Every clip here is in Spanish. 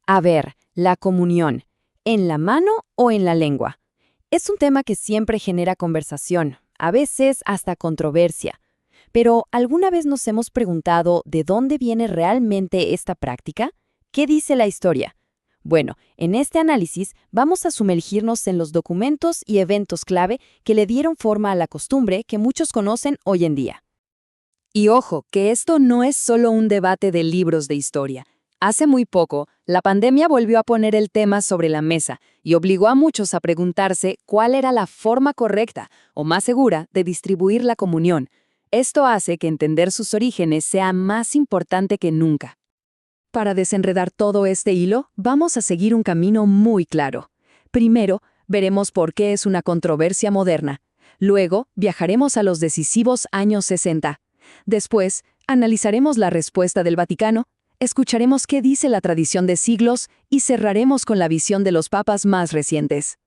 A ver, la comunión, ¿en la mano o en la lengua? Es un tema que siempre genera conversación, a veces hasta controversia. Pero ¿alguna vez nos hemos preguntado de dónde viene realmente esta práctica? ¿Qué dice la historia? Bueno, en este análisis vamos a sumergirnos en los documentos y eventos clave que le dieron forma a la costumbre que muchos conocen hoy en día. Y ojo, que esto no es solo un debate de libros de historia. Hace muy poco, la pandemia volvió a poner el tema sobre la mesa y obligó a muchos a preguntarse cuál era la forma correcta o más segura de distribuir la comunión. Esto hace que entender sus orígenes sea más importante que nunca. Para desenredar todo este hilo, vamos a seguir un camino muy claro. Primero, veremos por qué es una controversia moderna. Luego, viajaremos a los decisivos años 60. Después, analizaremos la respuesta del Vaticano, escucharemos qué dice la tradición de siglos y cerraremos con la visión de los papas más recientes.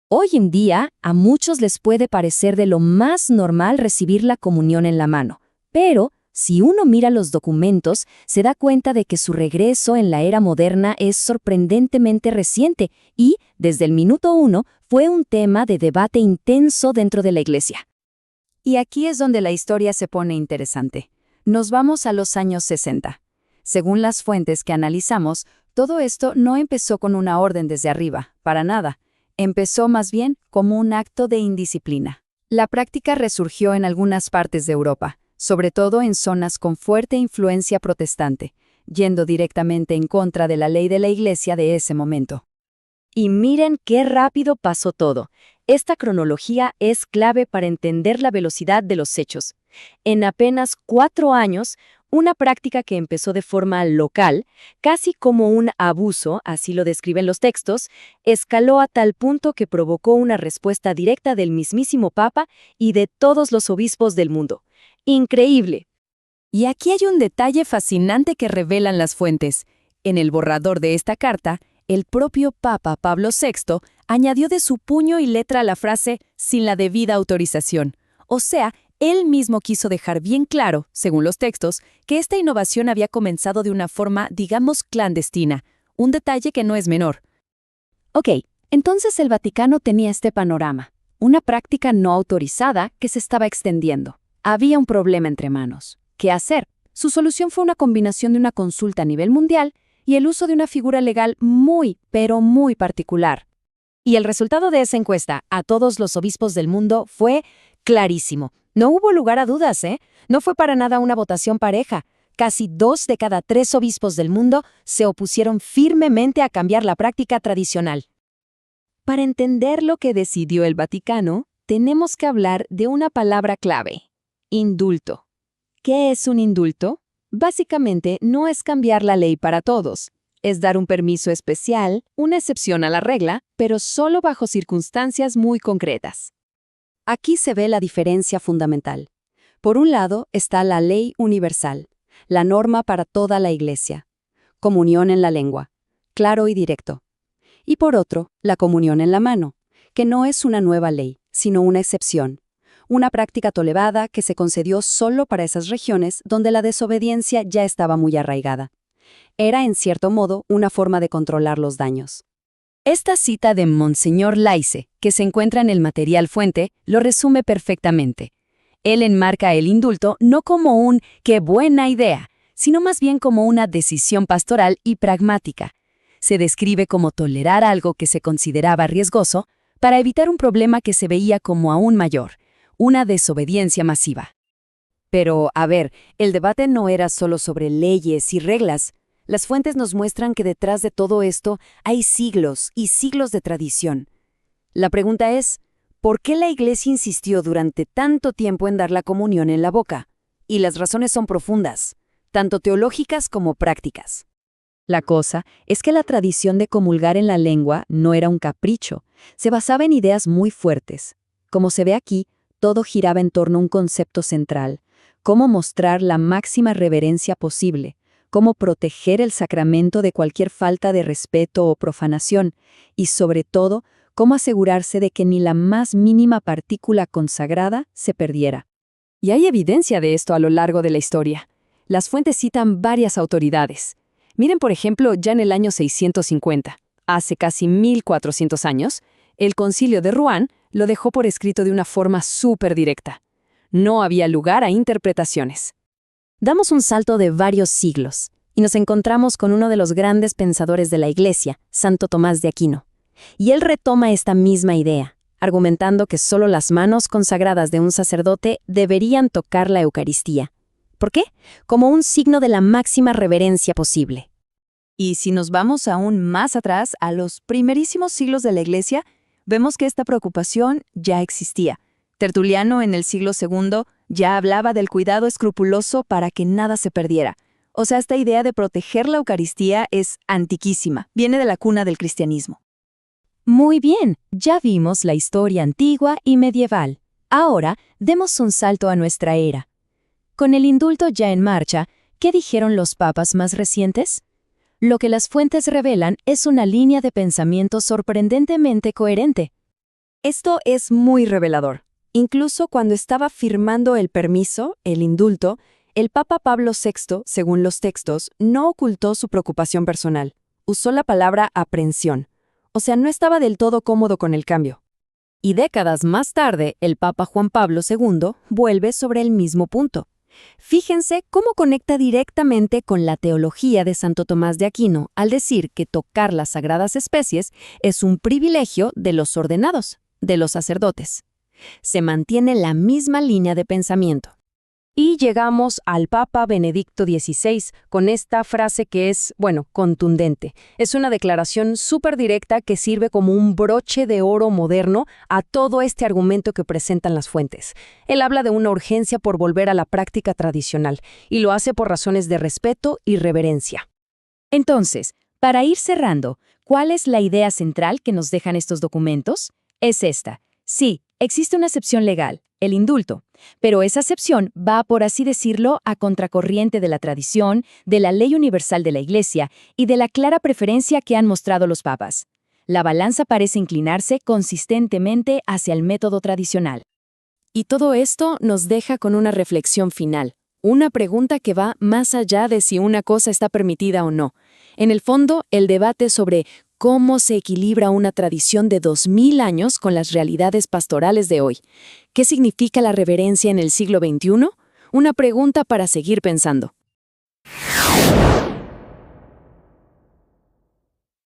Hoy en día, a muchos les puede parecer de lo más normal recibir la comunión en la mano, pero si uno mira los documentos, se da cuenta de que su regreso en la era moderna es sorprendentemente reciente y, desde el minuto uno, fue un tema de debate intenso dentro de la Iglesia. Y aquí es donde la historia se pone interesante. Nos vamos a los años 60. Según las fuentes que analizamos, todo esto no empezó con una orden desde arriba, para nada. Empezó más bien como un acto de indisciplina. La práctica resurgió en algunas partes de Europa, sobre todo en zonas con fuerte influencia protestante, yendo directamente en contra de la ley de la Iglesia de ese momento. Y miren qué rápido pasó todo. Esta cronología es clave para entender la velocidad de los hechos. En apenas 4 años, una práctica que empezó de forma local, casi como un abuso, así lo describen los textos, escaló a tal punto que provocó una respuesta directa del mismísimo Papa y de todos los obispos del mundo. ¡Increíble! Y aquí hay un detalle fascinante que revelan las fuentes. En el borrador de esta carta, el propio Papa Pablo VI añadió de su puño y letra la frase «sin la debida autorización». O sea, él mismo quiso dejar bien claro, según los textos, que esta innovación había comenzado de una forma, digamos, clandestina, un detalle que no es menor. Ok, entonces el Vaticano tenía este panorama, una práctica no autorizada que se estaba extendiendo. Había un problema entre manos. ¿Qué hacer? Su solución fue una combinación de una consulta a nivel mundial y el uso de una figura legal muy, pero muy particular. Y el resultado de esa encuesta a todos los obispos del mundo fue clarísimo. No hubo lugar a dudas, ¿eh? No fue para nada una votación pareja. Casi 2 de cada 3 obispos del mundo se opusieron firmemente a cambiar la práctica tradicional. Para entender lo que decidió el Vaticano, tenemos que hablar de una palabra clave: indulto. ¿Qué es un indulto? Básicamente, no es cambiar la ley para todos. Es dar un permiso especial, una excepción a la regla, pero solo bajo circunstancias muy concretas. Aquí se ve la diferencia fundamental. Por un lado está la ley universal, la norma para toda la Iglesia. Comunión en la lengua, claro y directo. Y por otro, la comunión en la mano, que no es una nueva ley, sino una excepción. Una práctica tolerada que se concedió solo para esas regiones donde la desobediencia ya estaba muy arraigada. Era, en cierto modo, una forma de controlar los daños. Esta cita de Monseñor Laice, que se encuentra en el material fuente, lo resume perfectamente. Él enmarca el indulto no como un «qué buena idea», sino más bien como una decisión pastoral y pragmática. Se describe como tolerar algo que se consideraba riesgoso para evitar un problema que se veía como aún mayor, una desobediencia masiva. Pero, a ver, el debate no era solo sobre leyes y reglas. Las fuentes nos muestran que detrás de todo esto hay siglos y siglos de tradición. La pregunta es, ¿por qué la Iglesia insistió durante tanto tiempo en dar la comunión en la boca? Y las razones son profundas, tanto teológicas como prácticas. La cosa es que la tradición de comulgar en la lengua no era un capricho, se basaba en ideas muy fuertes. Como se ve aquí, todo giraba en torno a un concepto central: cómo mostrar la máxima reverencia posible, cómo proteger el sacramento de cualquier falta de respeto o profanación, y sobre todo, cómo asegurarse de que ni la más mínima partícula consagrada se perdiera. Y hay evidencia de esto a lo largo de la historia. Las fuentes citan varias autoridades. Miren, por ejemplo, ya en el año 650, hace casi 1400 años, el Concilio de Rouen lo dejó por escrito de una forma súper directa. No había lugar a interpretaciones. Damos un salto de varios siglos y nos encontramos con uno de los grandes pensadores de la Iglesia, Santo Tomás de Aquino. Y él retoma esta misma idea, argumentando que solo las manos consagradas de un sacerdote deberían tocar la Eucaristía. ¿Por qué? Como un signo de la máxima reverencia posible. Y si nos vamos aún más atrás, a los primerísimos siglos de la Iglesia, vemos que esta preocupación ya existía. Tertuliano, en el siglo II, ya hablaba del cuidado escrupuloso para que nada se perdiera. O sea, esta idea de proteger la Eucaristía es antiquísima, viene de la cuna del cristianismo. Muy bien, ya vimos la historia antigua y medieval. Ahora, demos un salto a nuestra era. Con el indulto ya en marcha, ¿qué dijeron los papas más recientes? Lo que las fuentes revelan es una línea de pensamiento sorprendentemente coherente. Esto es muy revelador. Incluso cuando estaba firmando el permiso, el indulto, el Papa Pablo VI, según los textos, no ocultó su preocupación personal. Usó la palabra aprensión. O sea, no estaba del todo cómodo con el cambio. Y décadas más tarde, el Papa Juan Pablo II vuelve sobre el mismo punto. Fíjense cómo conecta directamente con la teología de Santo Tomás de Aquino al decir que tocar las sagradas especies es un privilegio de los ordenados, de los sacerdotes. Se mantiene la misma línea de pensamiento. Y llegamos al Papa Benedicto XVI con esta frase que es, contundente. Es una declaración súper directa que sirve como un broche de oro moderno a todo este argumento que presentan las fuentes. Él habla de una urgencia por volver a la práctica tradicional y lo hace por razones de respeto y reverencia. Entonces, para ir cerrando, ¿cuál es la idea central que nos dejan estos documentos? Es esta. Sí, existe una excepción legal, el indulto, pero esa excepción va, por así decirlo, a contracorriente de la tradición, de la ley universal de la Iglesia y de la clara preferencia que han mostrado los papas. La balanza parece inclinarse consistentemente hacia el método tradicional. Y todo esto nos deja con una reflexión final, una pregunta que va más allá de si una cosa está permitida o no. En el fondo, el debate sobre cómo se equilibra una tradición de 2000 años con las realidades pastorales de hoy. ¿Qué significa la reverencia en el siglo XXI? Una pregunta para seguir pensando.